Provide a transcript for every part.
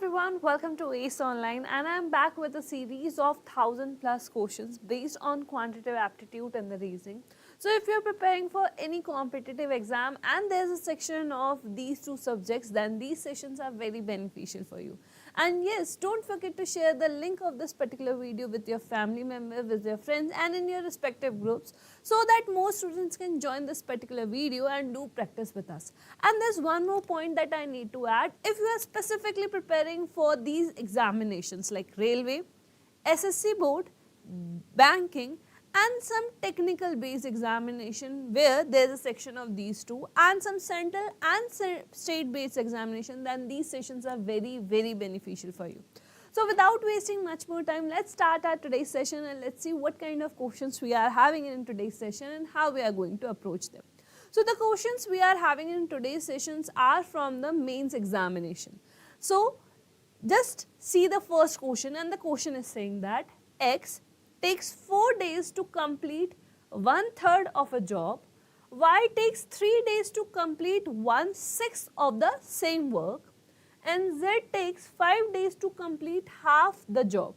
everyone, welcome to ACE Online, and I am back with a series of 1000+ questions based on quantitative aptitude and the reasoning. So if you are preparing for any competitive exam and there is a section of these two subjects, then these sessions are very beneficial for you. And yes, don't forget to share the link of this particular video with your family member, with your friends and in your respective groups so that more students can join this particular video and do practice with us. And there's one more point that I need to add. If you are specifically preparing for these examinations like railway, SSC board, banking and some technical based examination where there is a section of these two and some central and state based examination, then these sessions are very beneficial for you. So without wasting much more time, let's start our today's session and let's see what kind of questions we are having in today's session and how we are going to approach them. So the questions we are having in today's sessions are from the mains examination. So just see the first question, and the question is saying that X takes 4 days to complete 1/3 of a job, Y takes 3 days to complete 1/6 of the same work, and Z takes 5 days to complete half the job.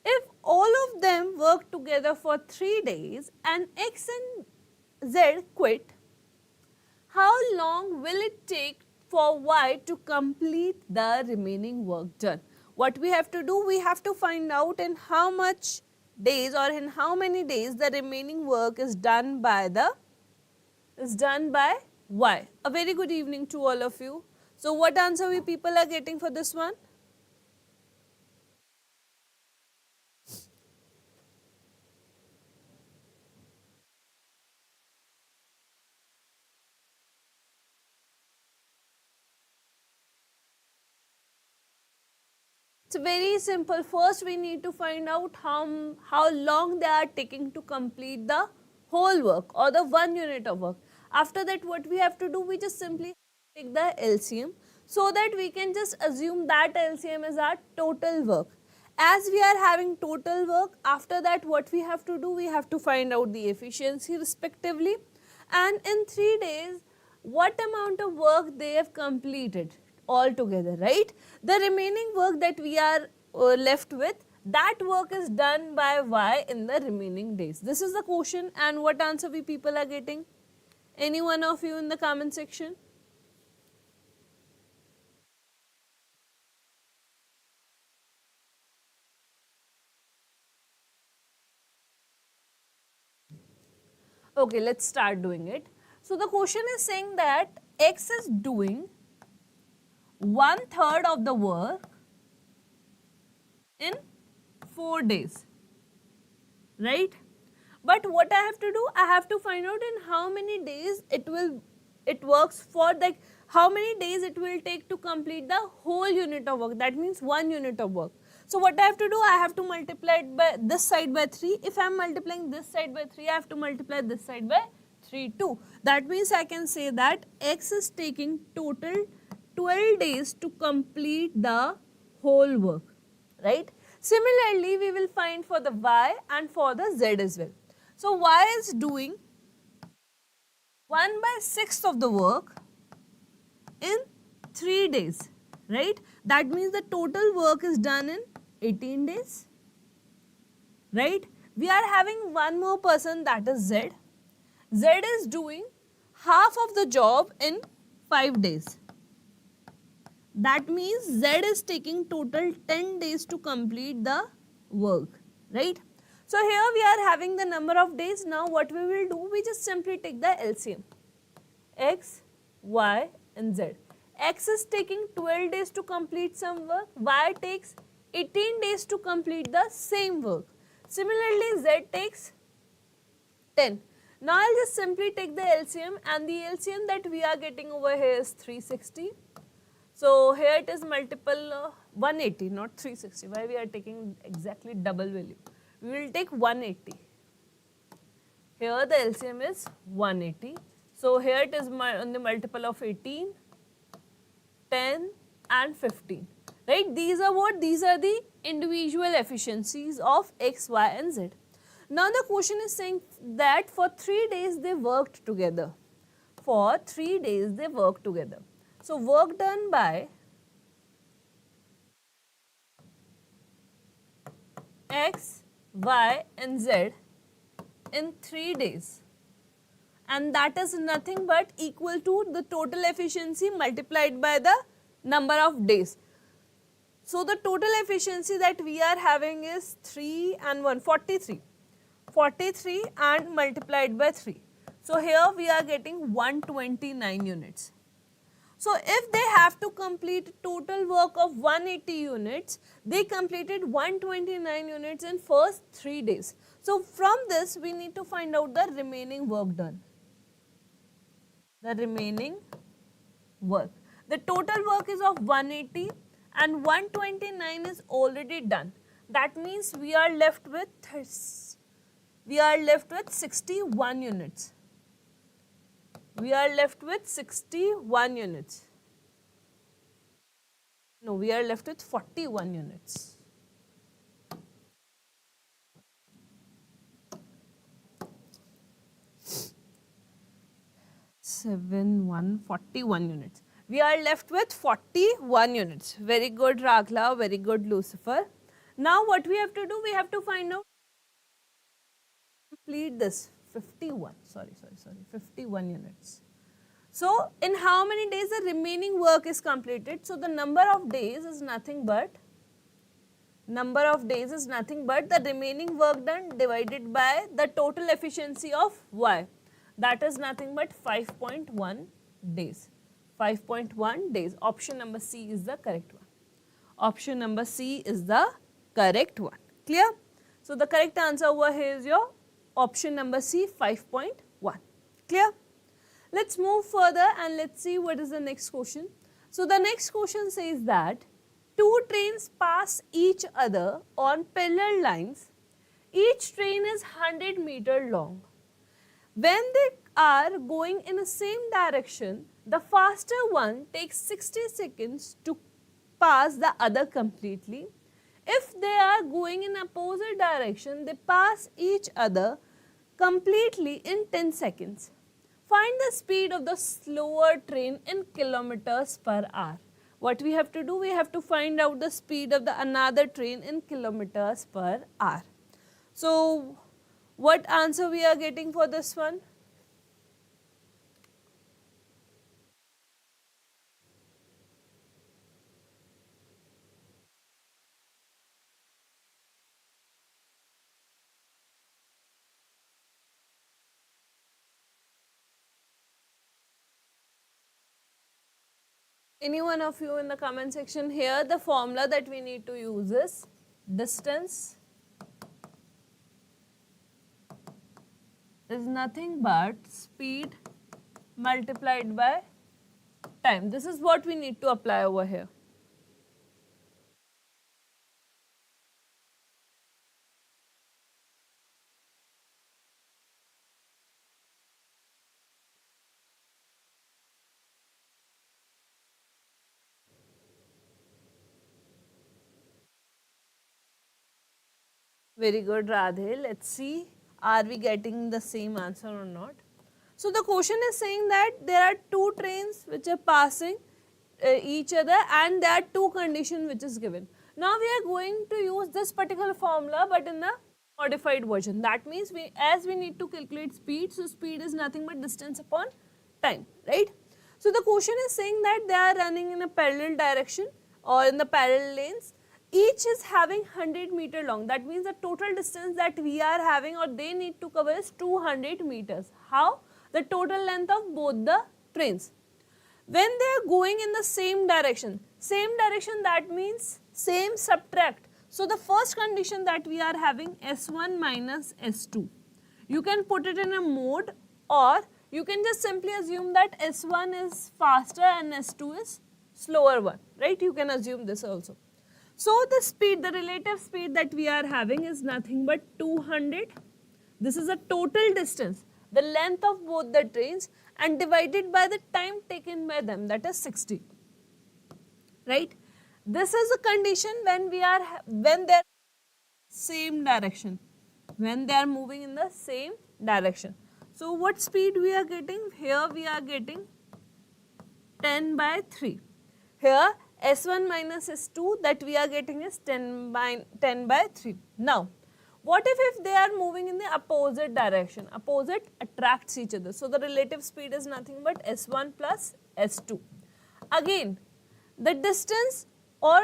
If all of them work together for 3 days and X and Z quit, how long will it take for Y to complete the remaining work done? What we have to do, we have to find out in how much days or in how many days the remaining work is done by Y. A very good evening to all of you. So what answer we people are getting for this one? It's very simple. First we need to find out how long they are taking to complete the whole work or the 1 unit of work. After that what we have to do, we just simply take the LCM so that we can just assume that LCM is our total work. As we are having total work, after that what we have to do, we have to find out the efficiency respectively, and in 3 days what amount of work they have completed altogether, right? The remaining work that we are left with, that work is done by Y in the remaining days. This is the question, and what answer we people are getting? Any one of you in the comment section? Okay, let's start doing it. So the question is saying that X is doing 1/3 of the work in 4 days, right? But what I have to do, I have to find out in how many days it works for, like how many days it will take to complete the whole unit of work. That means 1 unit of work. So what I have to do, I have to multiply it by this side by 3. If I am multiplying this side by 3, I have to multiply this side by 3 too. That means I can say that X is taking total 12 days to complete the whole work, right? Similarly, we will find for the Y and for the Z as well. So Y is doing 1/6 of the work in 3 days, right? That means the total work is done in 18 days, right? We are having one more person, that is Z. Z is doing half of the job in 5 days. That means Z is taking total 10 days to complete the work, right? So here we are having the number of days. Now what we will do, we just simply take the LCM. X, Y and Z. X is taking 12 days to complete some work. Y takes 18 days to complete the same work. Similarly, Z takes 10. Now I'll just simply take the LCM, and the LCM that we are getting over here is 360. So here it is multiple 180, not 360. Why we are taking exactly double value? We will take 180. Here the LCM is 180. So here it is on the multiple of 18, 10 and 15. Right? These are what? These are the individual efficiencies of X, Y and Z. Now the question is saying that for 3 days they worked together. For 3 days they worked together. So work done by X, Y and Z in 3 days, and that is nothing but equal to the total efficiency multiplied by the number of days. So the total efficiency that we are having is 3 and 1, 43. 43 and multiplied by 3. So here we are getting 129 units. So if they have to complete total work of 180 units, they completed 129 units in first 3 days. So from this we need to find out the remaining work done. The remaining work. The total work is of 180 and 129 is already done. That means we are left with 61 units. We are left with 61 units. No, we are left with 41 units. Seven, 41 units. We are left with 41 units. Very good, Ragla. Very good, Lucifer. Now what we have to do? We have to find out. Complete this. 51 units. So in how many days the remaining work is completed? So the number of days is nothing but the remaining work done divided by the total efficiency of Y. That is nothing but 5.1 days. 5.1 days. Option number C is the correct one. Option number C is the correct one. Clear? So the correct answer over here is your option number C, 5.1. Clear? Let's move further and let's see what is the next question. So the next question says that two trains pass each other on parallel lines. Each train is 100 meters long. When they are going in the same direction, the faster one takes 60 seconds to pass the other completely. If they are going in opposite direction, they pass each other completely in 10 seconds. Find the speed of the slower train in kilometers per hour. What we have to do? We have to find out the speed of the another train in kilometers per hour. So what answer we are getting for this one? Any one of you in the comment section here, the formula that we need to use is distance is nothing but speed multiplied by time. This is what we need to apply over here. Very good, Radhe. Let's see, are we getting the same answer or not? So the question is saying that there are two trains which are passing each other and there are two conditions which is given. Now we are going to use this particular formula but in the modified version. That means as we need to calculate speed, so speed is nothing but distance upon time, right? So the question is saying that they are running in a parallel direction or in the parallel lanes. Each is having 100 meter long. That means the total distance that we are having or they need to cover is 200 meters. How? The total length of both the trains. When they are going in the same direction that means same subtract. So the first condition that we are having S1 minus S2. You can put it in a mode or you can just simply assume that S1 is faster and S2 is slower one, right? You can assume this also. So the speed, the relative speed that we are having is nothing but 200. This is a total distance, the length of both the trains and divided by the time taken by them, that is 60. Right? This is a condition when they are same direction, when they are moving in the same direction. So what speed we are getting? Here we are getting 10 by 3. Here S1 minus S2 that we are getting is 10 by 3. Now, what if they are moving in the opposite direction? Opposite attracts each other. So, the relative speed is nothing but S1 plus S2. Again, the distance or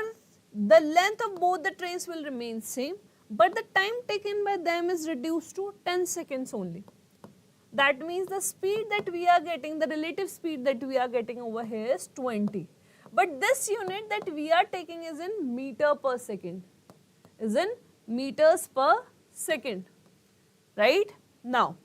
the length of both the trains will remain same, but the time taken by them is reduced to 10 seconds only. That means the speed that we are getting, the relative speed that we are getting over here is 20. But this unit that we are taking is in meter per second, is in meters per second, right? Now,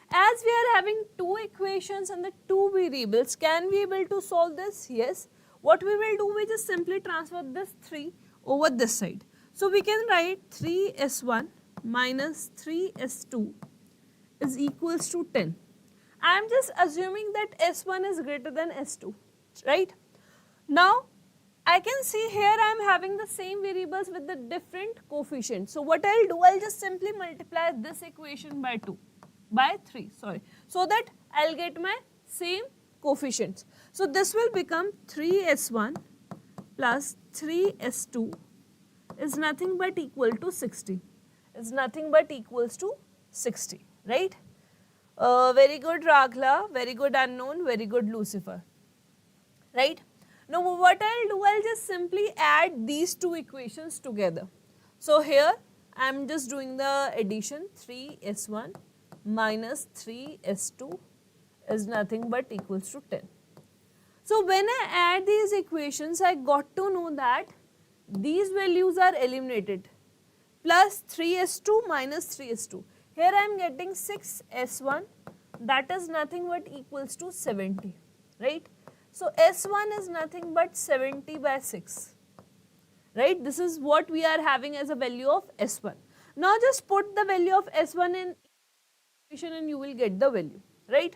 as we are having two equations and the two variables, can we able to solve this? Yes. What we will do, we just simply transfer this 3 over this side. So, we can write 3s1 minus 3s2 is equals to 10. I am just assuming that S1 is greater than S2, right? Now, I can see here I am having the same variables with the different coefficients. So, what I will do, I will just simply multiply this equation by 3, so that I will get my same coefficients. So, this will become 3s1 plus 3s2 is nothing but equal to 60, is nothing but equals to 60. Right? Very good Raghla, very good Unknown, very good Lucifer. Right? Now what I will do, I will just simply add these two equations together. So here I am just doing the addition, 3s1 minus 3s2 is nothing but equals to 10. So when I add these equations, I got to know that these values are eliminated, plus 3s2 minus 3s2. Here I am getting 6s1, that is nothing but equals to 70, right? So S1 is nothing but 70 by 6, right? This is what we are having as a value of S1. Now just put the value of S1 in equation and you will get the value, right?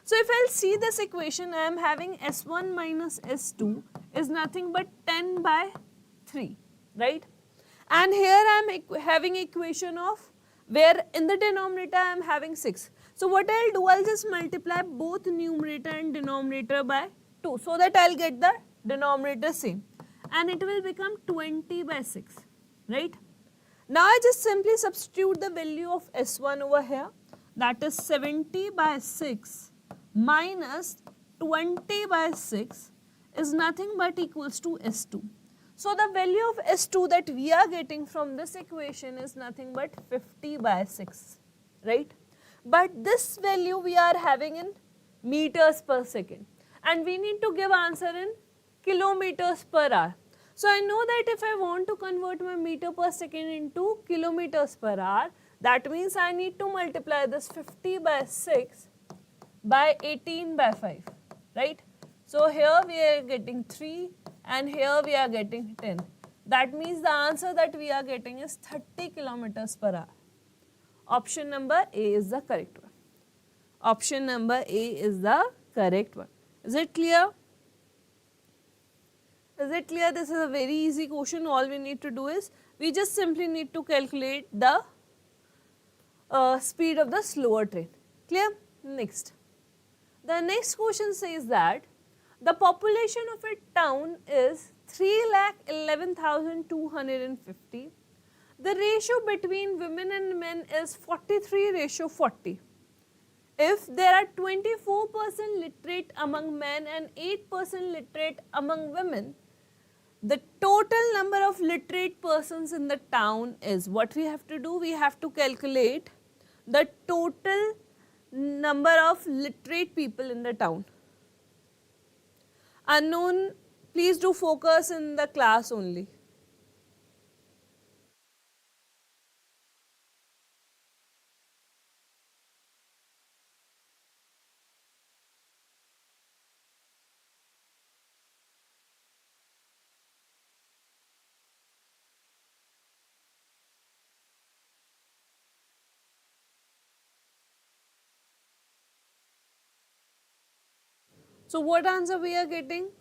So if I will see this equation, I am having S1 minus S2 is nothing but 10 by 3, right? And here I am having equation of where in the denominator I am having 6. So what I will do, I will just multiply both numerator and denominator by 2 so that I will get the denominator same, and it will become 20 by 6, right? Now I just simply substitute the value of S1 over here, that is 70 by 6 minus 20 by 6 is nothing but equals to S2. So the value of S2 that we are getting from this equation is nothing but 50 by 6, right? But this value we are having in meters per second, and we need to give answer in kilometers per hour. So I know that if I want to convert my meter per second into kilometers per hour, that means I need to multiply this 50 by 6 by 18 by 5, right? So here we are getting 3 and here we are getting 10. That means the answer that we are getting is 30 kilometers per hour. Option number A is the correct one. Option number A is the correct one. Is it clear? Is it clear? This is a very easy question. All we need to do is, we just simply need to calculate the speed of the slower train. Clear? Next. The next question says that the population of a town is 3,11,250. The ratio between women and men is 43:40. If there are 24% literate among men and 8% literate among women, the total number of literate persons in the town is, what we have to do? We have to calculate the total number of literate people in the town. Unknown, please do focus in the class only. So what answer we are getting?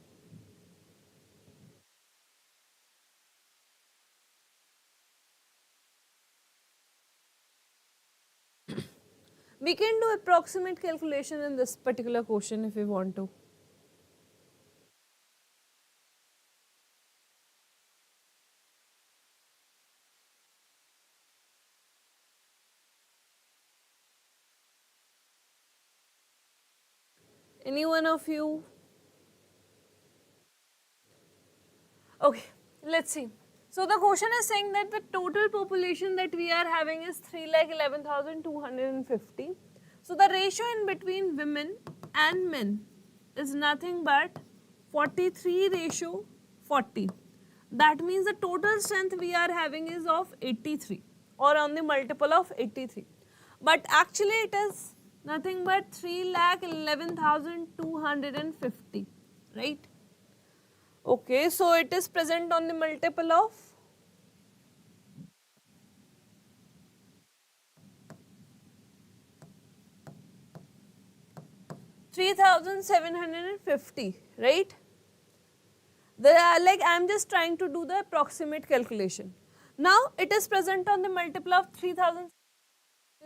We can do approximate calculation in this particular question if we want to. Any one of you? Okay, let's see. So the question is saying that the total population that we are having is 3,11,250. So the ratio in between women and men is nothing but 43 ratio 40. That means the total strength we are having is of 83 or on the multiple of 83. But actually it is nothing but 3,11,250, right? Okay, so it is present on the multiple of 3,750, right? They are like, I am just trying to do the approximate calculation. Now it is present on the multiple of 3,000.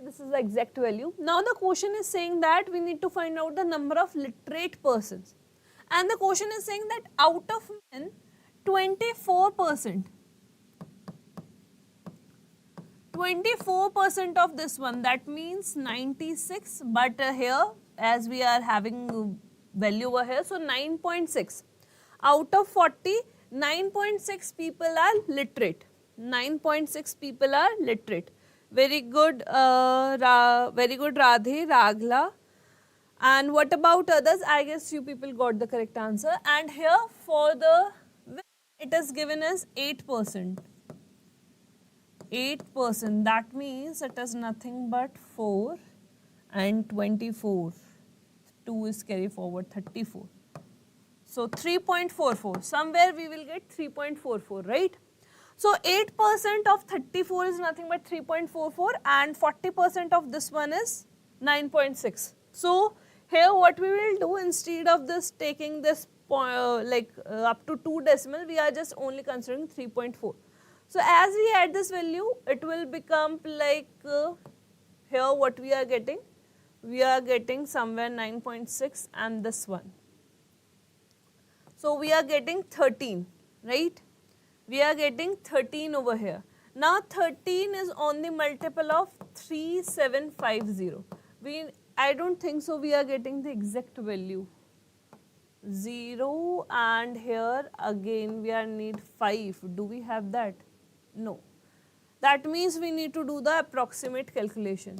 This is the exact value. Now the question is saying that we need to find out the number of literate persons. And the question is saying that out of men, 24%. 24% of this one, that means 96, but here as we are having value over here, so 9.6 out of 40, 9.6 people are literate. 9.6 people are literate. Very good, very good, Radhe, Ragla. And what about others? I guess you people got the correct answer. And here for the it is given as 8%. 8%, that means it is nothing but 4 and 24. 2 is carry forward 34. So 3.44, somewhere we will get 3.44, right? So 8% of 34 is nothing but 3.44 and 40% of this one is 9.6. So here what we will do, instead of this taking this up to 2 decimal, we are just only considering 3.4. So as we add this value, it will become like here what we are getting somewhere 9.6 and this one. So we are getting 13, right? We are getting 13 over here. Now 13 is on the multiple of 3750. I don't think so we are getting the exact value. 0 and here again we are need 5. Do we have that? No. That means we need to do the approximate calculation.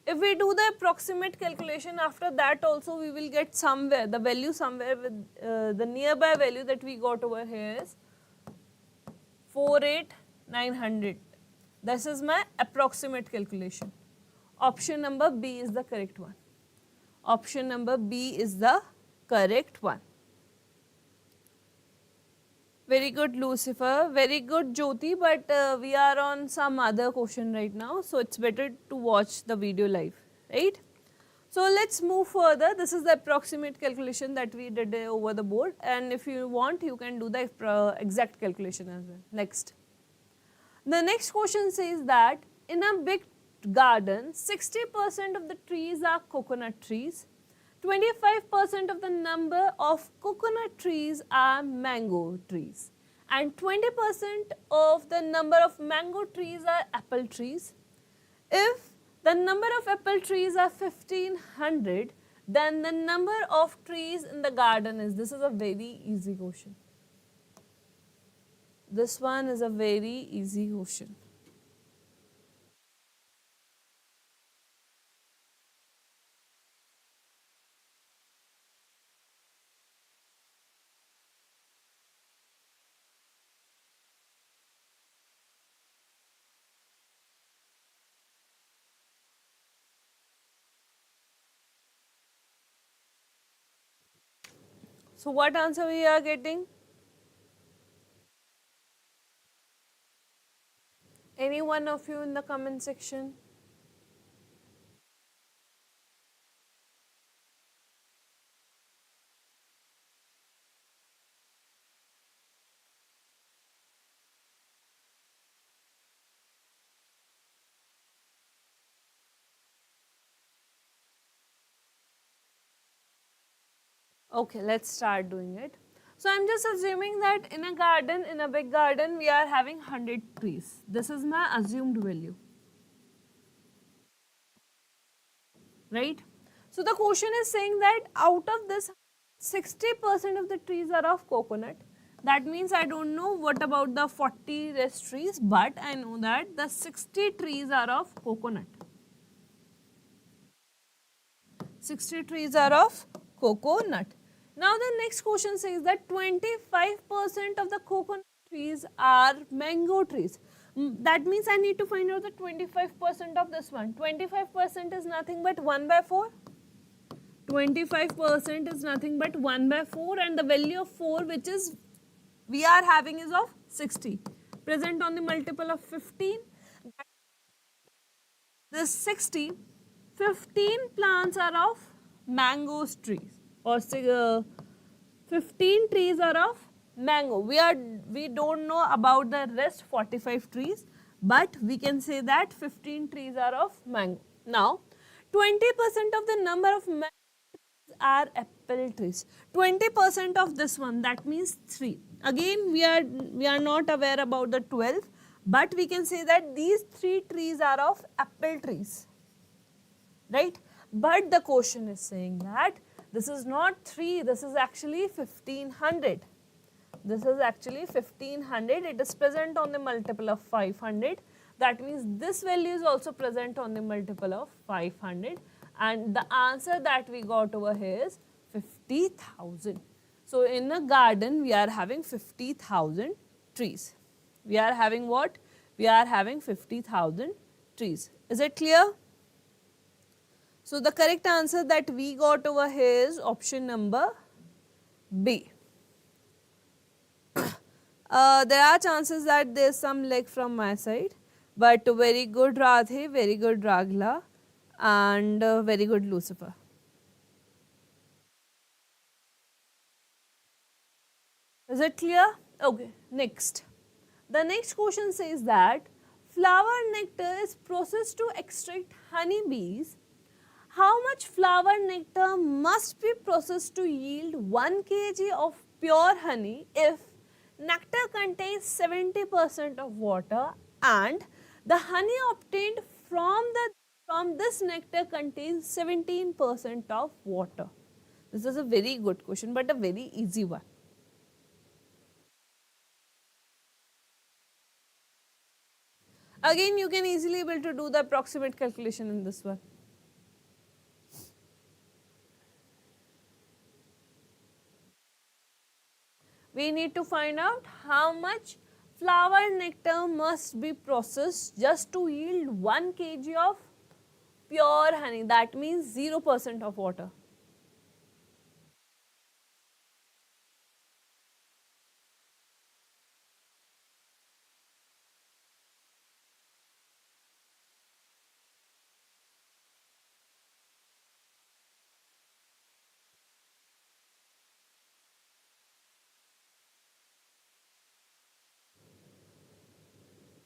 If we do the approximate calculation, after that also we will get somewhere, the value somewhere with the nearby value that we got over here is 48,900. This is my approximate calculation. Option number B is the correct one. Option number B is the correct one. Very good, Lucifer. Very good, Jyoti. But we are on some other question right now, so it's better to watch the video live, right? So let's move further. This is the approximate calculation that we did over the board, and if you want, you can do the exact calculation as well. Next. The next question says that in a big garden, 60% of the trees are coconut trees. 25% of the number of coconut trees are mango trees, and 20% of the number of mango trees are apple trees. If the number of apple trees are 1500, then the number of trees in the garden is, this is a very easy question. This one is a very easy question. So what answer we are getting? Any one of you in the comment section? Okay, let's start doing it. So I'm just assuming that in a garden, in a big garden, we are having 100 trees. This is my assumed value, right? So the question is saying that out of this 60% of the trees are of coconut. That means I don't know what about the 40 rest trees, but I know that the 60 trees are of coconut. 60 trees are of coconut. Now the next question says that 25% of the coconut trees are mango trees. That means I need to find out the 25% of this one. 25% is nothing but 1 by 4. 25% is nothing but 1 by 4, and the value of 4 which is we are having is of 60. Present on the multiple of 15. This 60, 15 plants are of mango trees, or 15 trees are of mango. We don't know about the rest 45 trees, but we can say that 15 trees are of mango. Now 20% of the number of mango are apple trees. 20% of this one, that means 3. Again we are not aware about the 12, but we can say that these 3 trees are of apple trees, right? But the question is saying that this is not 3, this is actually 1500. This is actually 1500. It is present on the multiple of 500. That means this value is also present on the multiple of 500. And the answer that we got over here is 50,000. So in a garden, we are having 50,000 trees. We are having what? We are having 50,000 trees. Is it clear? So the correct answer that we got over here is option number B. There are chances that there is some lag from my side, but very good Radhe, very good Ragla, and very good Lucifer. Is it clear? Okay, next. The next question says that flower nectar is processed to extract honeybees. How much flower nectar must be processed to yield 1 kg of pure honey if nectar contains 70% of water and the honey obtained from this nectar contains 17% of water? This is a very good question, but a very easy one. Again, you can easily able to do the approximate calculation in this one. We need to find out how much flower nectar must be processed just to yield 1 kg of pure honey. That means 0% of water.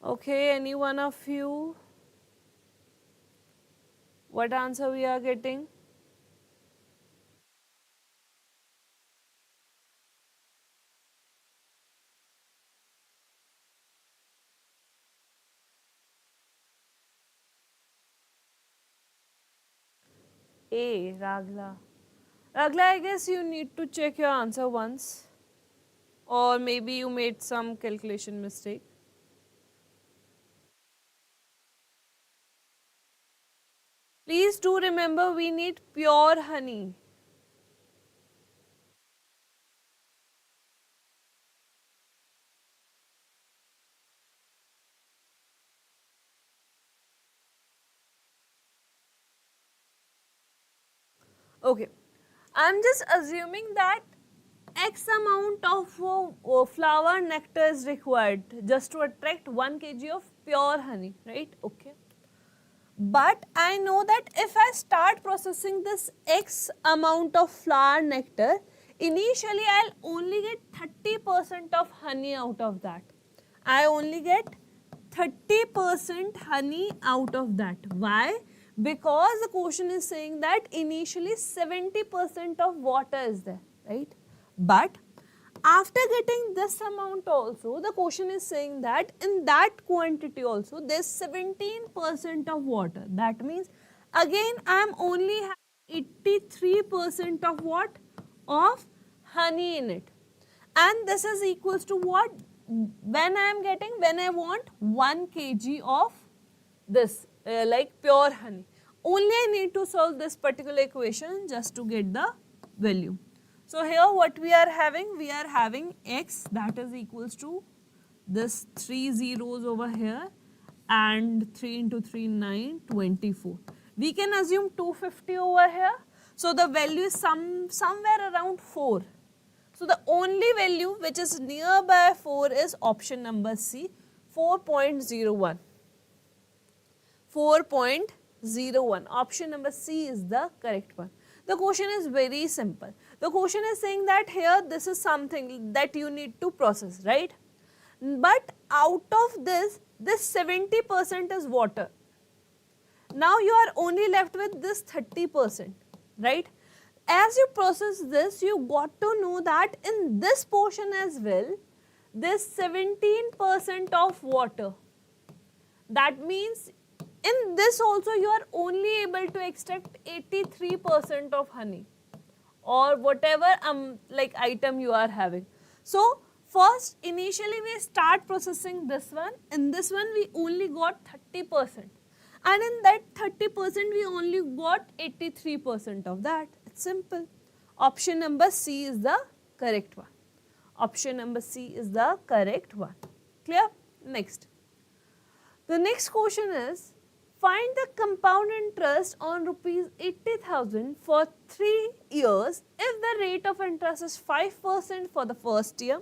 Okay, any one of you? What answer we are getting? A, Ragla. Ragla, I guess you need to check your answer once. Or maybe you made some calculation mistake. Please do remember we need pure honey. Okay, I am just assuming that X amount of flower nectar is required just to attract 1 kg of pure honey, right? Okay. But I know that if I start processing this X amount of flower nectar, initially I'll only get 30% of honey out of that. I only get 30% honey out of that. Why? Because the question is saying that initially 70% of water is there, right? But after getting this amount also, the question is saying that in that quantity also there is 17% of water. That means again I am only having 83% of what? Of honey in it. And this is equals to what? When I want 1 kg of this like pure honey. Only I need to solve this particular equation just to get the value. So here what we are having? We are having x, that is equals to this 3 zeros over here, and 3 into 3, 9, 24. We can assume 250 over here. So the value is somewhere around 4. So the only value which is nearby 4 is option number C, 4.01. 4.01. Option number C is the correct one. The question is very simple. The question is saying that here this is something that you need to process, right? But out of this 70% is water. Now you are only left with this 30%, right? As you process this, you got to know that in this portion as well, this 17% of water. That means in this also you are only able to extract 83% of honey or whatever like item you are having. So first initially we start processing this one. In this one we only got 30%. And in that 30% we only got 83% of that. It's simple. Option number C is the correct one. Option number C is the correct one. Clear? Next. The next question is, find the compound interest on rupees 80,000 for 3 years if the rate of interest is 5% for the first year,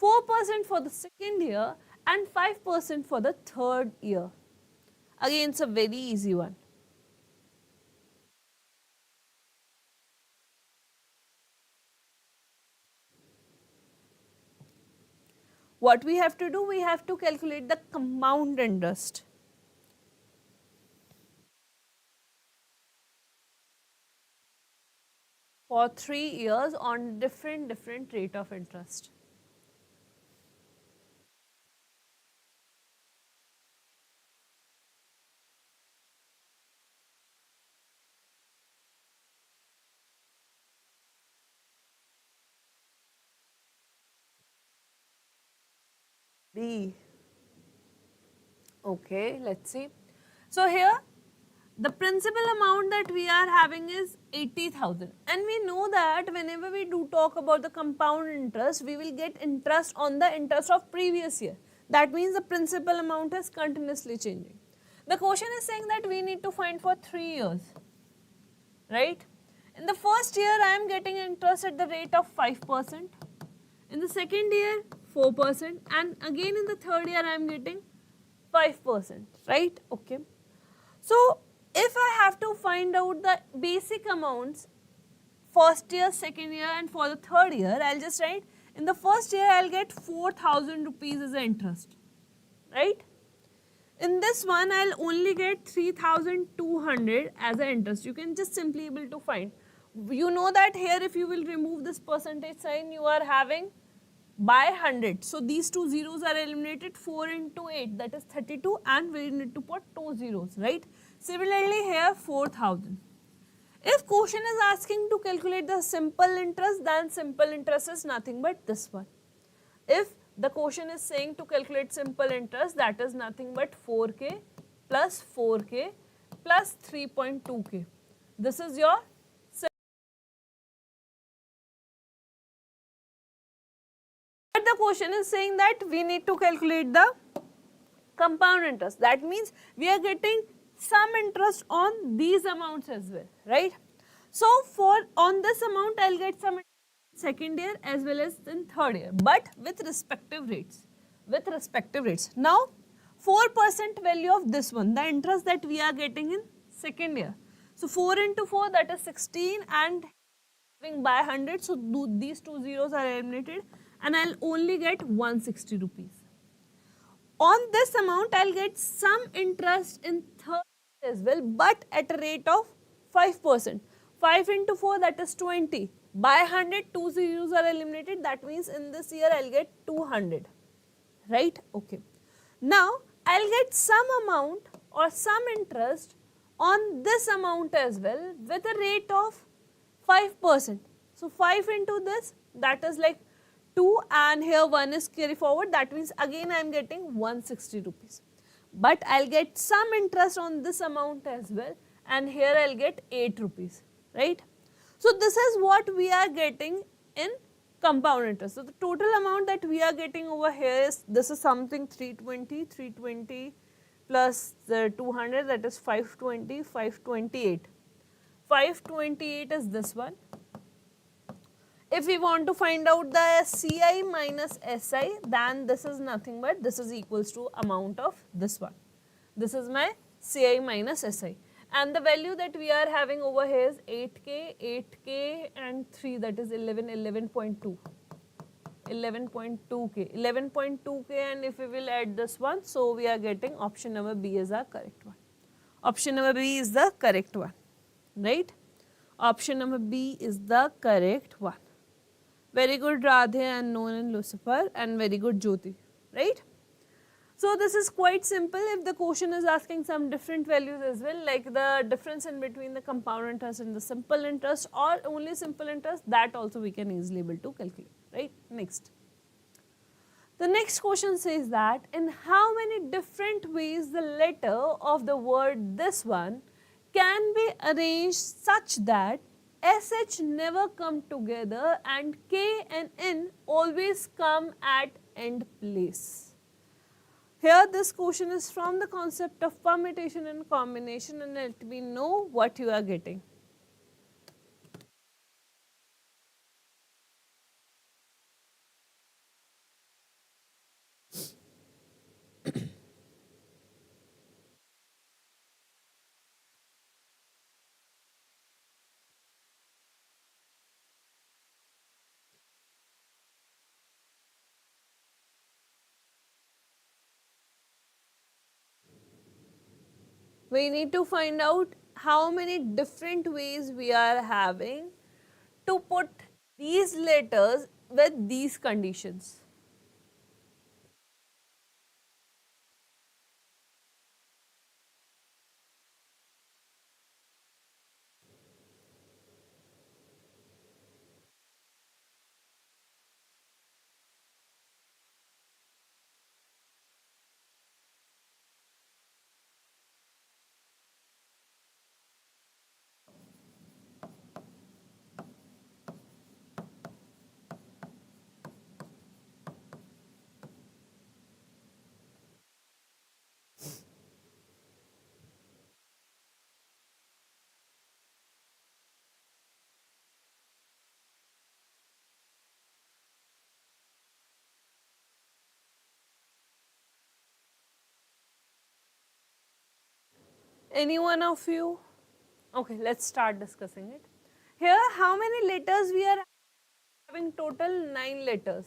4% for the second year, and 5% for the third year. Again, it's a very easy one. What we have to do? We have to calculate the compound interest. For 3 years on different rate of interest. B. Okay, let's see. So here the principal amount that we are having is 80,000, and we know that whenever we do talk about the compound interest, we will get interest on the interest of previous year. That means the principal amount is continuously changing. The question is saying that we need to find for 3 years, right? In the first year I am getting interest at the rate of 5%. In the second year 4%, and again in the third year I am getting 5%, right? Okay. So if I have to find out the basic amounts, first year, second year, and for the third year, I'll just write, in the first year I'll get 4,000 rupees as interest, right? In this one I'll only get 3,200 as an interest. You can just simply able to find. You know that here if you will remove this percentage sign, you are having by 100. So these 2 zeros are eliminated. 4 into 8, that is 32, and we need to put 2 zeros, right? Similarly here 4,000. If question is asking to calculate the simple interest, then simple interest is nothing but this one. If the question is saying to calculate simple interest, that is nothing but 4k plus 4k plus 3.2k. This is your the question is saying that we need to calculate the compound interest. That means we are getting some interest on these amounts as well, right? So for on this amount I'll get some second year as well as in third year, but with respective rates. Now 4% value of this one, the interest that we are getting in second year. So 4 into 4, that is 16, and having by 100, so these 2 zeros are eliminated, and I'll only get 160 rupees. On this amount, I'll get some interest in third as well, but at a rate of 5%. 5 into 4, that is 20. By 100, 2 zeros are eliminated. That means in this year, I'll get 200. Right? Okay. Now, I'll get some amount or some interest on this amount as well with a rate of 5%. So 5 into this, that is like 2, and here 1 is carry forward, that means again I am getting 160 rupees. But I'll get some interest on this amount as well, and here I'll get 8 rupees, right? So this is what we are getting in compound interest. So the total amount that we are getting over here is, this is something 320 plus the 200, that is 520, 528. 528 is this one. If we want to find out the CI minus SI, then this is nothing but this is equals to amount of this one. This is my CI minus SI. And the value that we are having over here is 8K and 3, that is 11.2. 11.2K. 11.2K, and if we will add this one, so we are getting option number B is our correct one. Option number B is the correct one, right? Option number B is the correct one. Very good Radhe and known in Lucifer, and very good Jyoti, right? So this is quite simple. If the question is asking some different values as well, like the difference in between the compound interest and the simple interest, or only simple interest, that also we can easily able to calculate, right? Next. The next question says that in how many different ways the letter of the word this one can be arranged such that SH never come together and K and N always come at end place. Here this question is from the concept of permutation and combination, and let me know what you are getting. We need to find out how many different ways we are having to put these letters with these conditions. Any one of you? Okay, let's start discussing it. Here, how many letters we are having? Total 9 letters.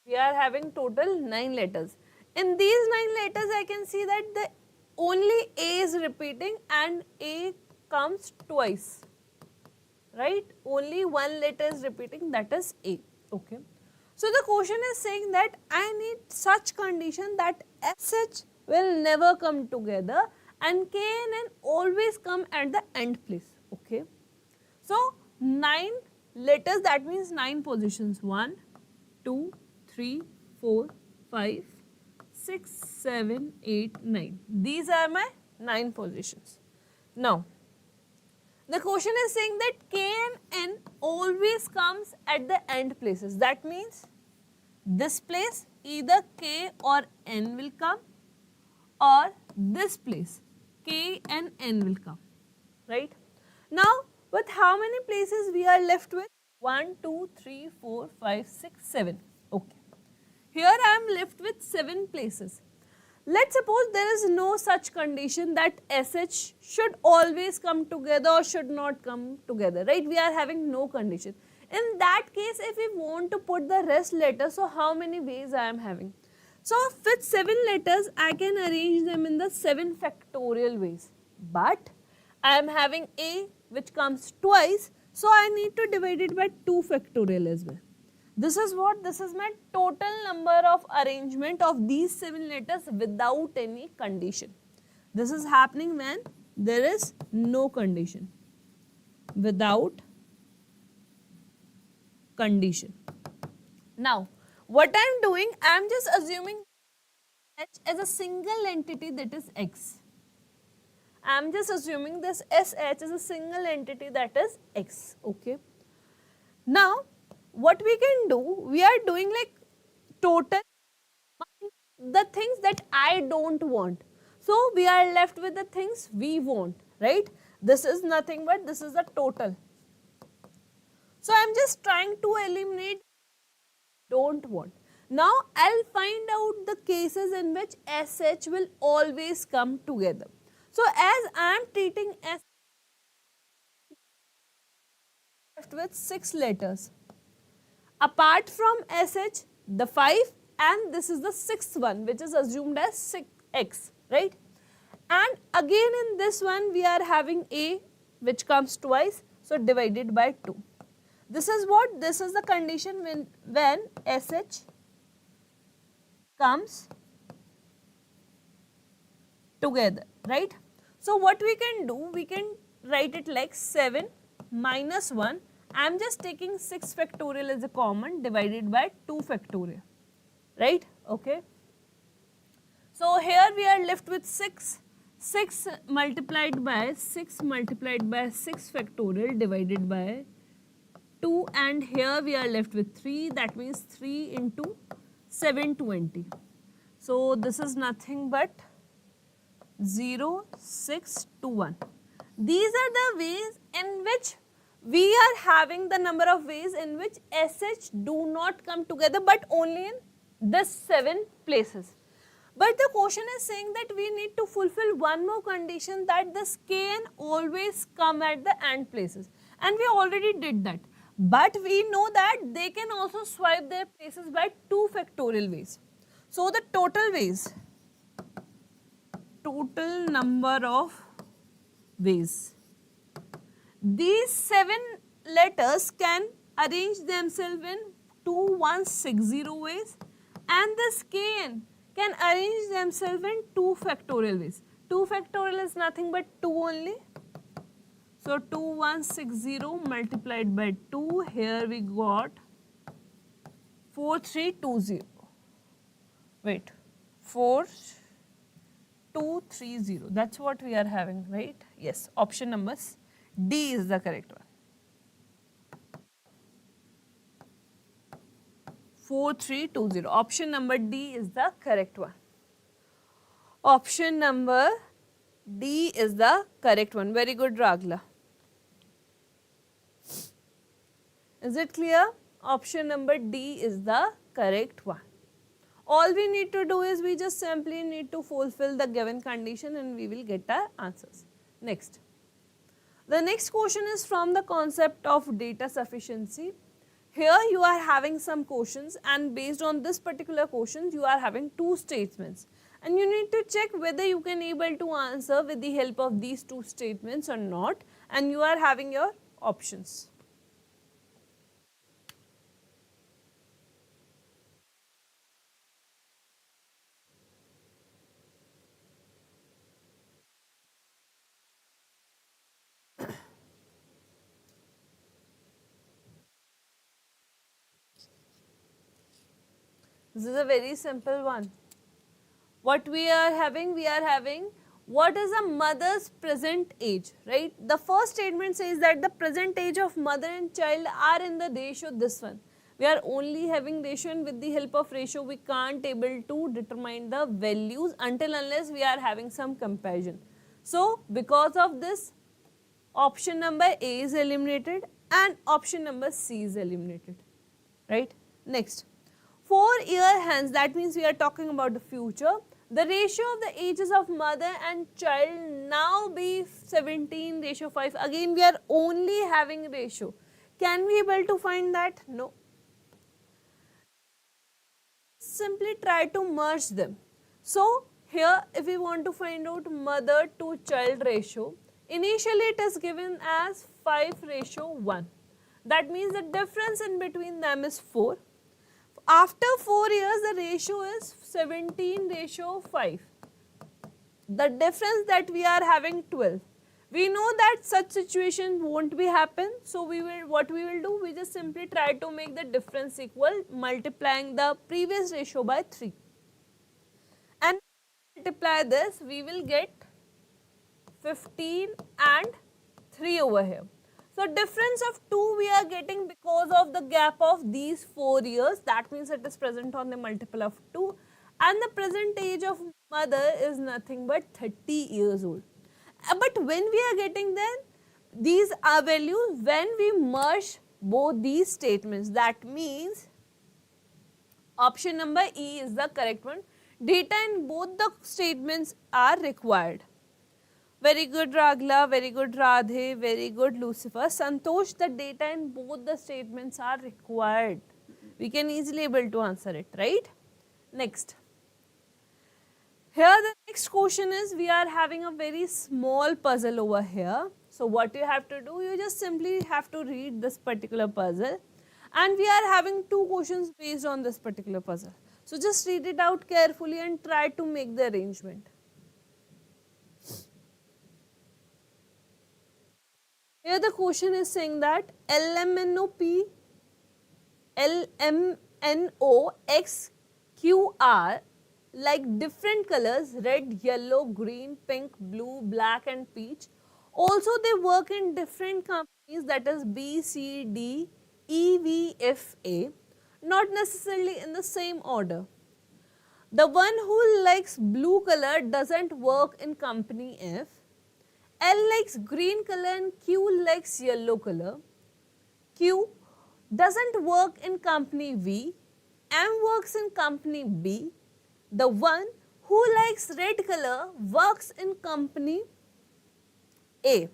We are having total 9 letters. In these 9 letters, I can see that the only A is repeating and A comes twice, right? Only one letter is repeating, that is A. Okay. So the question is saying that I need such condition that SH will never come together and K and N always come at the end place. Okay. So 9 letters, that means 9 positions. 1, 2, 3, 4, 5, 6, 7, 8, 9. These are my 9 positions. Now, the question is saying that K and N always comes at the end places. That means this place either K or N will come, or this place K and N will come, right? Now, with how many places we are left with? 1, 2, 3, 4, 5, 6, 7. Okay. Here I am left with 7 places. Let's suppose there is no such condition that SH should always come together or should not come together, right? We are having no condition. In that case, if we want to put the rest letters, so how many ways I am having? So with 7 letters, I can arrange them in the 7 factorial ways. But I am having A which comes twice, so I need to divide it by 2 factorial as well. This is what? This is my total number of arrangement of these 7 letters without any condition. This is happening when there is no condition, without condition. Now, what I am doing, I am just assuming H as a single entity, that is X. I am just assuming this SH is a single entity, that is X. Okay. Now, what we can do, we are doing like total the things that I don't want. So, we are left with the things we want, right? This is nothing but this is the total. So, I am just trying to eliminate don't want. Now, I'll find out the cases in which SH will always come together. So, as I am treating S left with 6 letters. Apart from SH, the 5 and this is the 6th one which is assumed as 6x, right? And again in this one we are having A which comes twice, so divided by 2. This is what? This is the condition when SH comes together, right? So what we can do, we can write it like 7 minus 1. I am just taking 6 factorial as a common divided by 2 factorial, right? Okay. So here we are left with 6. 6 multiplied by 6 multiplied by 6 factorial divided by 2, and here we are left with 3, that means 3 into 720. So this is nothing but 0, 6, 2, 1. These are the ways in which we are having the number of ways in which SH do not come together, but only in this 7 places. But the question is saying that we need to fulfill one more condition, that this can always come at the end places, and we already did that. But we know that they can also swipe their places by 2 factorial ways. So the total ways, total number of ways, these 7 letters can arrange themselves in 2160 ways, and this can arrange themselves in 2 factorial ways. 2 factorial is nothing but 2 only. So 2160 multiplied by 2, here we got 4320. Wait, 4230. That's what we are having, right? Yes, option number D is the correct one. 4320. Option number D is the correct one. Option number D is the correct one. Very good, Ragla. Is it clear? Option number D is the correct one. All we need to do is we just simply need to fulfill the given condition and we will get our answers. Next. The next question is from the concept of data sufficiency. Here you are having some questions, and based on this particular questions you are having 2 statements, and you need to check whether you can able to answer with the help of these 2 statements or not, and you are having your options. This is a very simple one. What we are having what is a mother's present age, right? The first statement says that the present age of mother and child are in the ratio this one. We are only having ratio, and with the help of ratio we can't able to determine the values until unless we are having some comparison. So because of this, option number A is eliminated and option number C is eliminated, right? Next. 4 year hence, that means we are talking about the future. The ratio of the ages of mother and child now be 17:5. Again we are only having ratio. Can we able to find that? No. Simply try to merge them. So here if we want to find out mother to child ratio, initially it is given as 5:1. That means the difference in between them is 4. After 4 years, the ratio is 17:5. the difference that we are having 12. We know that such situation won't be happen, so what we will do, we just simply try to make the difference equal, multiplying the previous ratio by 3. And multiply this, we will get 15 and 3 over here. So difference of 2 we are getting because of the gap of these 4 years. That means it is present on the multiple of 2. And the present age of mother is nothing but 30 years old. But when we are getting then, these are values when we merge both these statements. That means option number E is the correct one. Data in both the statements are required. Very good Ragla, very good Radhe, very good Lucifer. Santosh, the data in both the statements are required. We can easily able to answer it, right? Next. Here the next question is, we are having a very small puzzle over here. So what you have to do, you just simply have to read this particular puzzle. And we are having 2 questions based on this particular puzzle. So just read it out carefully and try to make the arrangement. Here the question is saying that LMNOXQR like different colors, red, yellow, green, pink, blue, black and peach. Also they work in different companies, that is B, C, D, E, V, F, A, not necessarily in the same order. The one who likes blue color doesn't work in company F. L likes green color and Q likes yellow color. Q doesn't work in company V. M works in company B. The one who likes red color works in company A.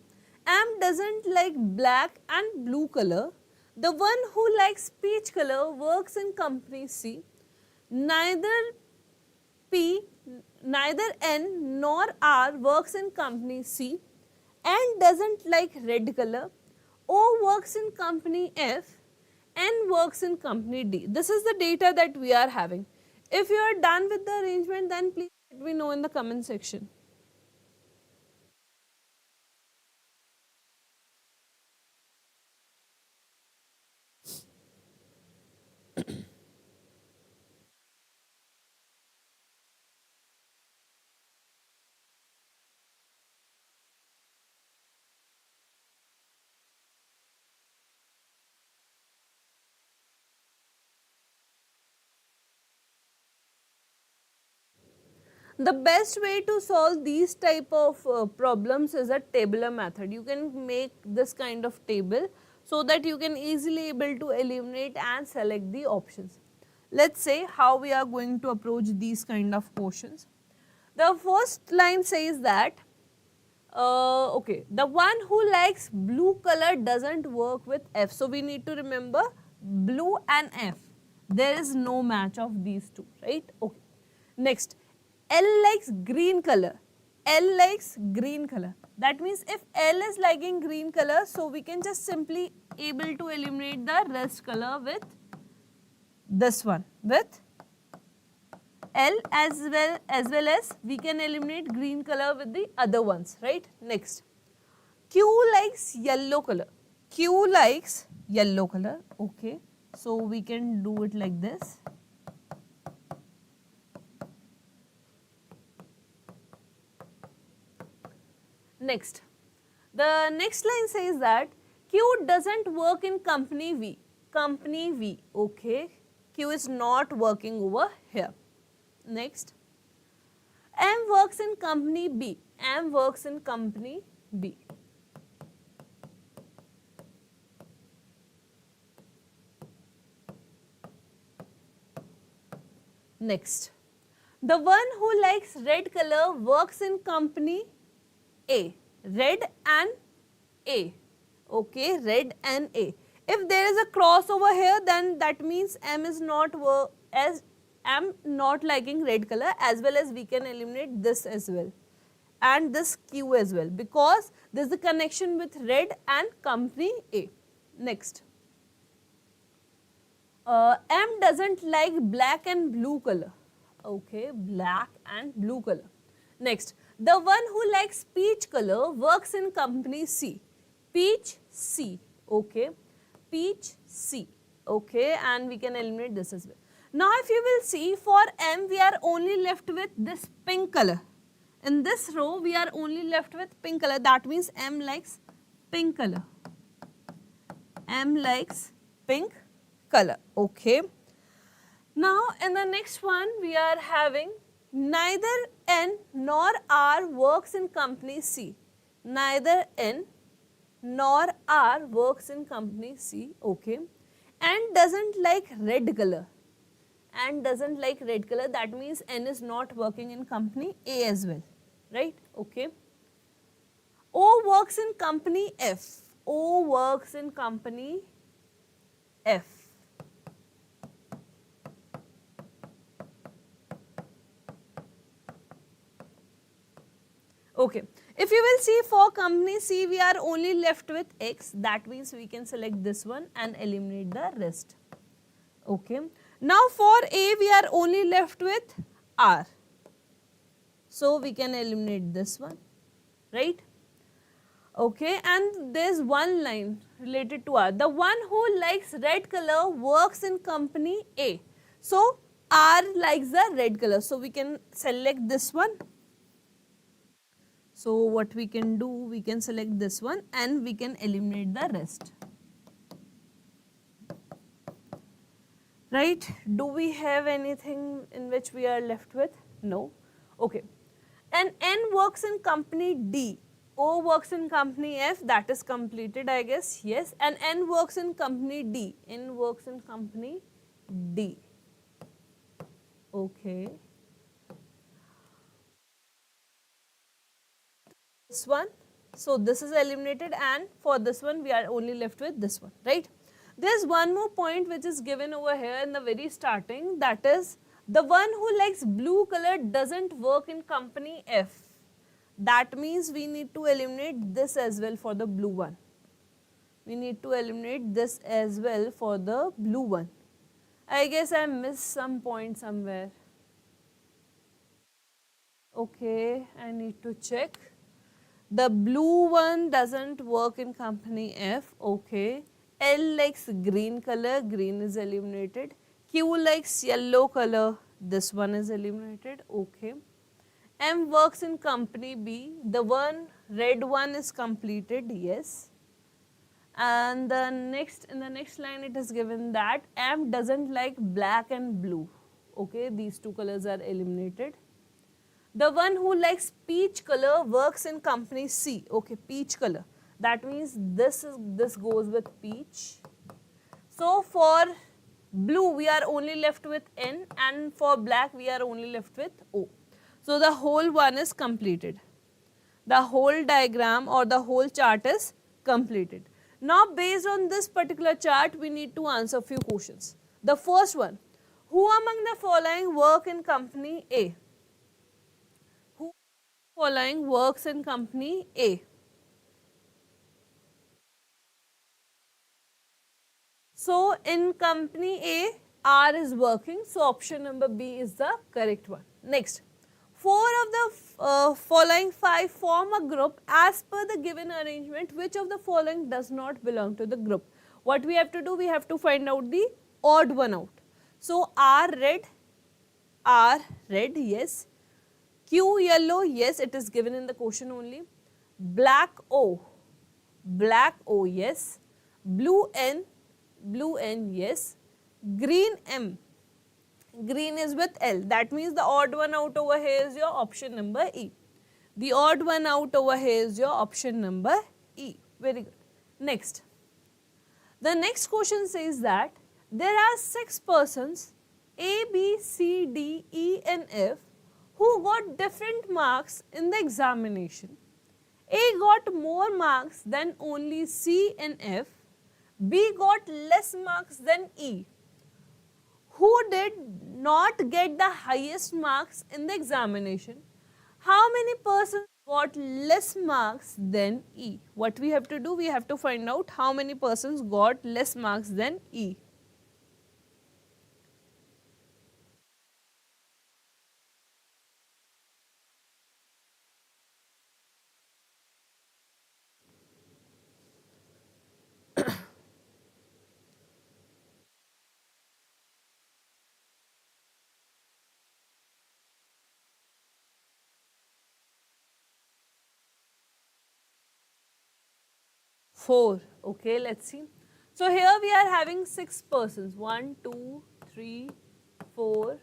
M doesn't like black and blue color. The one who likes peach color works in company C. Neither N nor R works in company C. N doesn't like red color. O works in company F. N works in company D. This is the data that we are having. If you are done with the arrangement, then please let me know in the comment section. The best way to solve these type of problems is a tabular method. You can make this kind of table so that you can easily able to eliminate and select the options. Let's say how we are going to approach these kind of questions. The first line says that the one who likes blue color doesn't work with F. So we need to remember blue and F. There is no match of these two, right? Okay. Next, L likes green color. L likes green color. That means if L is liking green color, so we can just simply able to eliminate the rest color with this one, with L, as well as we can eliminate green color with the other ones, right? Next, Q likes yellow color. Q likes yellow color. Okay, so we can do it like this. Next, the next line says that Q doesn't work in company V. Company V, okay. Q is not working over here. Next, M works in company B. M works in company B. Next, the one who likes red color works in company A. Red and A. Okay, red and A. If there is a cross over here, then that means M is not liking red color, as well as we can eliminate this as well and this Q as well, because there is a connection with red and company A. Next, M doesn't like black and blue color. Okay, black and blue color. Next, The one who likes peach color works in company C. Peach C. Okay. Peach C. Okay. And we can eliminate this as well. Now if you will see, for M we are only left with this pink color. In this row we are only left with pink color. That means M likes pink color. M likes pink color. Okay. Now in the next one we are having neither N nor R works in company C. Neither N nor R works in company C. Okay. And doesn't like red color. And doesn't like red color. That means N is not working in company A as well. Right? Okay. O works in company F. O works in company F. Okay. If you will see, for company C we are only left with X. That means we can select this one and eliminate the rest. Okay. Now for A we are only left with R. So we can eliminate this one. Right? Okay. And there is one line related to R. The one who likes red color works in company A. So R likes the red color. So we can select this one. So what we can do, we can select this one and we can eliminate the rest. Right? Do we have anything in which we are left with? No. Okay. And N works in company D. O works in company F. That is completed, I guess. Yes. And N works in company D. N works in company D. Okay. This one. So this is eliminated, and for this one we are only left with this one, right? There's one more point which is given over here in the very starting, that is the one who likes blue color doesn't work in company F. That means we need to eliminate this as well for the blue one. We need to eliminate this as well for the blue one. I guess I missed some point somewhere. Okay, I need to check. The blue one doesn't work in company F. Okay. L likes green color. Green is eliminated. Q likes yellow color. This one is eliminated. Okay. M works in company B. The one red one is completed. Yes. And the next, in the next line it is given that M doesn't like black and blue. Okay. These two colors are eliminated. The one who likes peach color works in company C. Okay, peach color. That means this goes with peach. So for blue we are only left with N, and for black we are only left with O. So the whole one is completed. The whole diagram or the whole chart is completed. Now based on this particular chart we need to answer few questions. The first one, who among the following work in company A? Following works in company A? So in company A, R is working. So option number B is the correct one. Next, 4 of the following 5 form a group as per the given arrangement. Which of the following does not belong to the group? What we have to do? We have to find out the odd one out. So R red, yes. Q yellow, yes, it is given in the question only. Black O, yes. Blue N, yes. Green M, green is with L. That means the odd one out over here is your option number E. The odd one out over here is your option number E. Very good. Next. The next question says that there are 6 persons A, B, C, D, E and F who got different marks in the examination. A got more marks than only C and F. B got less marks than E. Who did not get the highest marks in the examination? How many persons got less marks than E? What we have to do? We have to find out how many persons got less marks than E. 4. Okay, let's see. So here we are having 6 persons. 1, 2, 3, 4,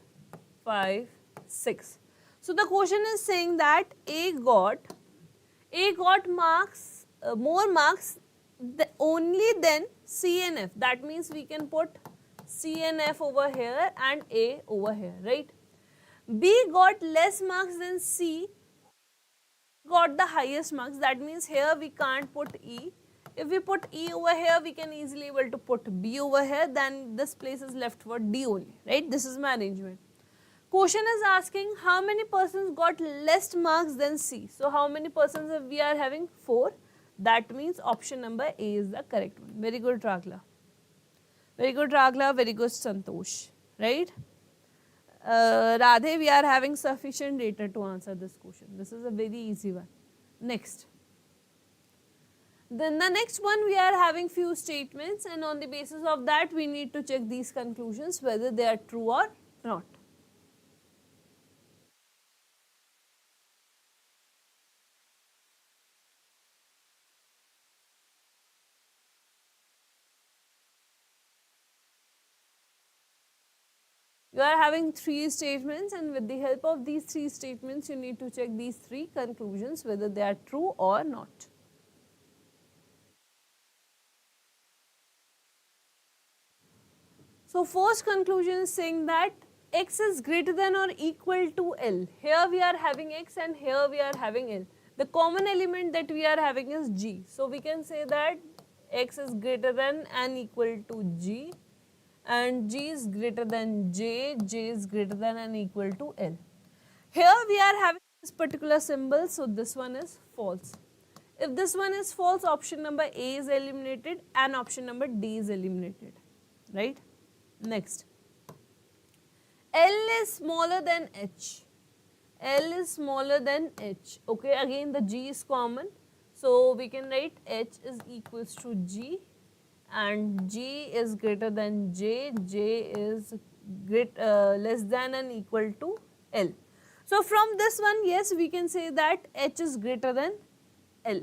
5, 6. So the question is saying that A got marks, more marks only than C and F. That means we can put C and F over here and A over here, right? B got less marks than C, got the highest marks. That means here we can't put E. If we put E over here, we can easily able to put B over here. Then this place is left for D only, right? This is my arrangement. Question is asking how many persons got less marks than C. So how many persons we are having? 4. That means option number A is the correct one. Very good, Ragla. Very good, Ragla. Very good, Santosh. Right? Radhe, we are having sufficient data to answer this question. This is a very easy one. Next. Then the next one, we are having few statements, and on the basis of that we need to check these conclusions whether they are true or not. You are having 3 statements, and with the help of these 3 statements you need to check these 3 conclusions whether they are true or not. So first conclusion is saying that x is greater than or equal to L. Here we are having x and here we are having L. The common element that we are having is G. So we can say that x is greater than and equal to G, and G is greater than J, J is greater than and equal to L. Here we are having this particular symbol, so this one is false. If this one is false, option number A is eliminated and option number D is eliminated, right? Next, L is smaller than H. L is smaller than H. Okay, again the G is common, so we can write H is equals to G, and G is greater than J, J is less than and equal to L. So from this one, yes, we can say that H is greater than L.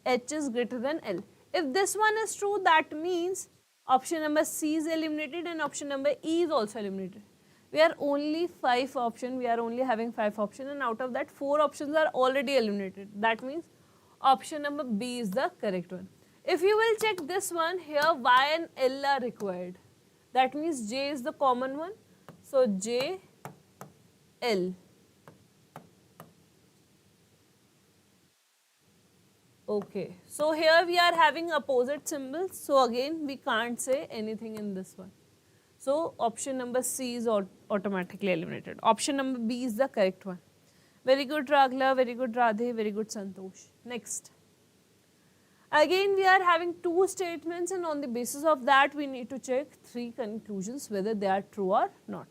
H is greater than L. If this one is true, that means option number C is eliminated and option number E is also eliminated. We are only 5 options, we are only having 5 options, and out of that 4 options are already eliminated. That means option number B is the correct one. If you will check this one, here Y and L are required. That means J is the common one. So J, L. Okay, so here we are having opposite symbols. So again, we can't say anything in this one. So option number C is automatically eliminated. Option number B is the correct one. Very good, Ragla. Very good, Radhe. Very good, Santosh. Next. Again, we are having 2 statements, and on the basis of that, we need to check 3 conclusions whether they are true or not.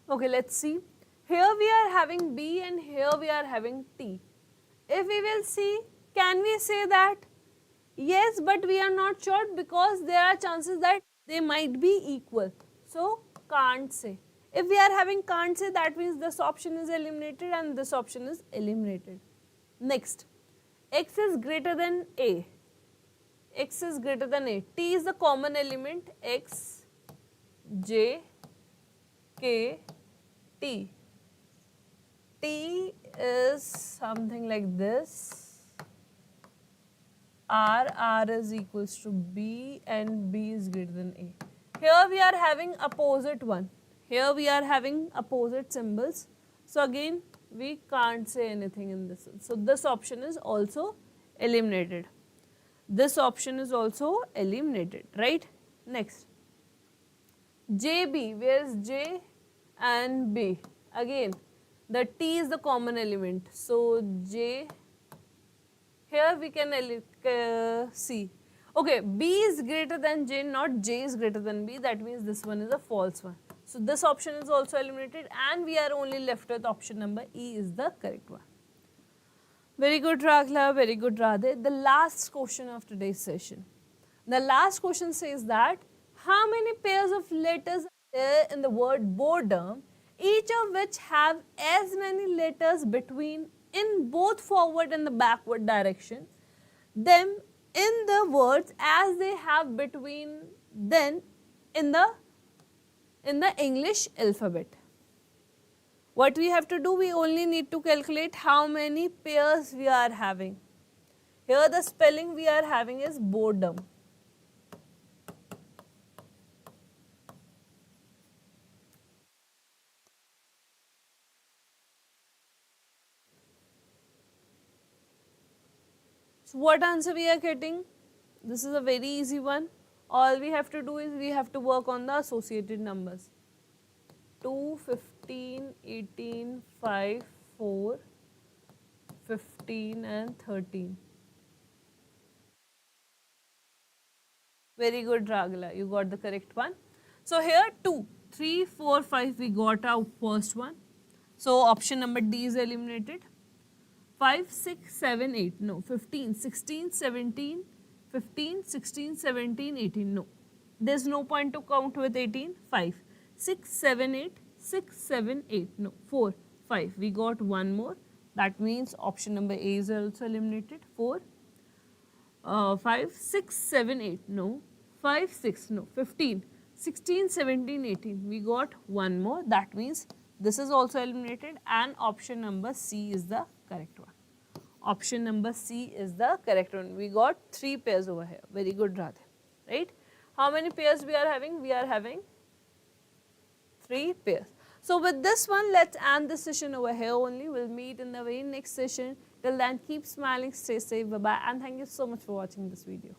Okay, let's see. Here we are having B and here we are having T. If we will see, can we say that? Yes, but we are not sure because there are chances that they might be equal. So, can't say. If we are having can't say, that means this option is eliminated and this option is eliminated. Next, x is greater than A. X is greater than A. T is the common element. X, J, K, T. T is something like this. R is equals to B and B is greater than A. Here we are having opposite one. Here we are having opposite symbols. So again, we can't say anything in this one. So this option is also eliminated. This option is also eliminated, right? Next, JB, where is J and B? Again, the T is the common element. So J, here we can see. Okay, B is greater than J, not J is greater than B. That means this one is a false one. So this option is also eliminated and we are only left with option number E is the correct one. Very good, Ragla. Very good, Radhe. The last question of today's session. The last question says that how many pairs of letters are there in the word boredom, each of which have as many letters between in both forward and the backward direction, them in the words as they have between them in the English alphabet. What we have to do, we only need to calculate how many pairs we are having. Here the spelling we are having is boredom. So what answer we are getting? This is a very easy one. All we have to do is we have to work on the associated numbers. 2, 15, 18, 5, 4, 15 and 13. Very good, Ragala. You got the correct one. So here 2, 3, 4, 5 we got our first one. So option number D is eliminated. 5, 6, 7, 8. No. 15, 16, 17, 15, 16, 17, 18. No. There's no point to count with 18. 5, 6, 7, 8, 6, 7, 8. No. 4, 5. We got one more. That means option number A is also eliminated. 4, 5, 6, 7, 8. No. 5, 6. No. 15, 16, 17, 18. We got one more. That means this is also eliminated and option number C is the correct one. Option number C is the correct one. We got 3 pairs over here. Very good, Radhe. Right? How many pairs we are having? We are having 3 pairs. So with this one, let's end this session over here only. We'll meet in the very next session. Till then, keep smiling, stay safe, bye-bye, and thank you so much for watching this video.